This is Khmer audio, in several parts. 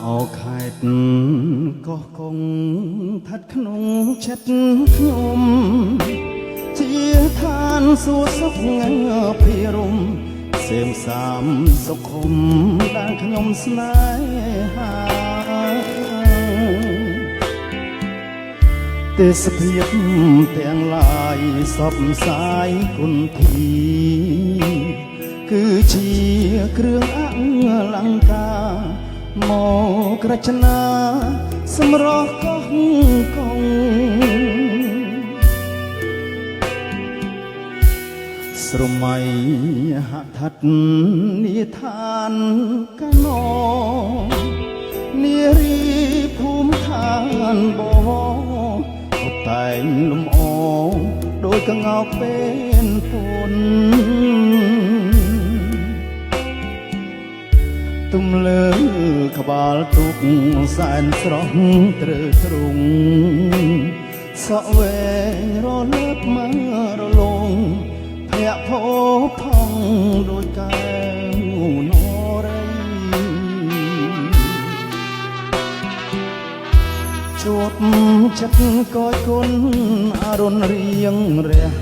អោខេតកោះកុងថាត់ក្នុងចិត្តខ្ញុំជាឋានសួគ៌សុខភិរមសេមសាមសុខុមដែលខ្ញុំស្នេហាទេសភាពទាំងឡាយសពសាយគុណធីគឺជាគ្រឿងអលង្ការមករចនាសម្រស់កោះកុងស្រមៃហដ្ឋិតនិឋានកណោនារីភូមិឋានបតែងលំអដោយកងោកពេលពុនទុំលើក្បាលទុកសែនស្រស់ត្រឺទ្រុងសក់វែងរលើបមករលងភ័ក្រផោផង់ដោយកែវនរីជួបចិត្តកយគុណអរុណរៀងរះ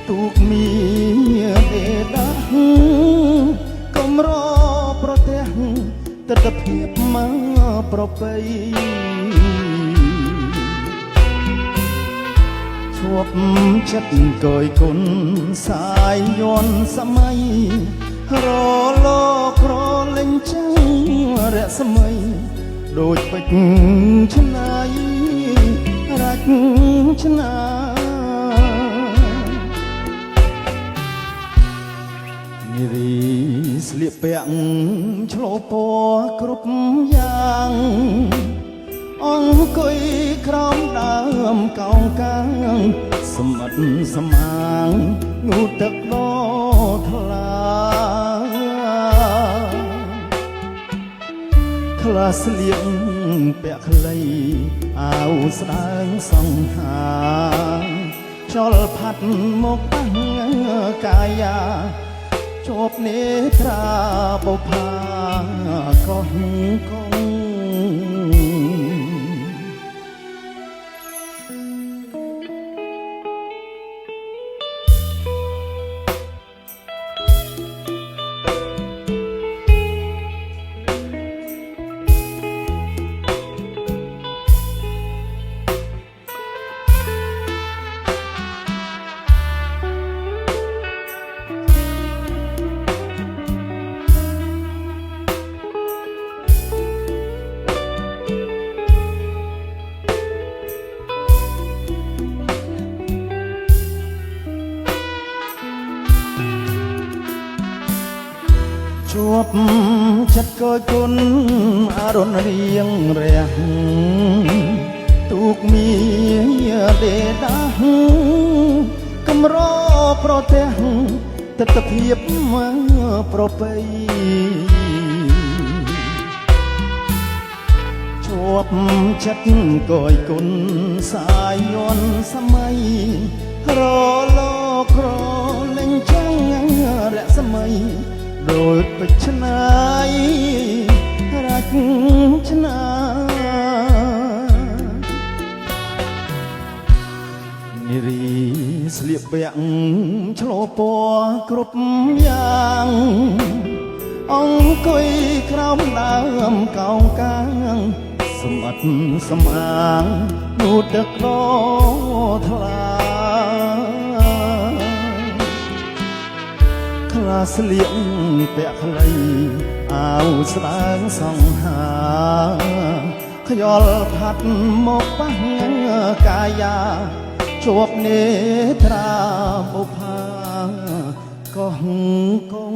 ទូកមានទេដាកំរប្រទេសទិដ្ឋភាពមកប្រពៃជួបចិត្តកយគុណសាយយន្តសម័យរលោកក្រលេងចឹងរស្មីដូចពេជ្រឆ្នៃរាច់ឆ្នានារីស្លៀកពាក់ឆ្លូពណ៌គ្រប់យ៉ាងអង្គុយក្រោមដើមកោងកាងសម្អិតសម្អាងងូតទឹកដោថ្លាខ្លះស្លៀកពាក់ខ្លីអាវស្ដើងសង្ហាចលផាត់មកបាំងកាយាជួបនេត្រាបុផាកោះកុងជួបចិត្តកយគុណអរុណរៀងរះទូកមានទេដាកំរប្រទេសទិដ្ឋភាពមកប្រពៃជួបចិត្តកយគុណសាយយន្តសម័យរលោកក្រលេងចឹងរស្មីដូចពេជ្រឆ្នៃរាច់ឆ្នានារីស្លៀកពាក់ឆ្លូពណ៌គ្រប់យ៉ាងអង្គុយក្រោមដើមកោងកាងសម្អិតសម្អាងងូតទឹកដោថ្លាខ្លះស្លៀកពាក់ខ្លីអាវស្ដើងសង្ហាខ្យល់ផាត់មកបាំងកាយាជួបនេត្រាបុផាកោះកុង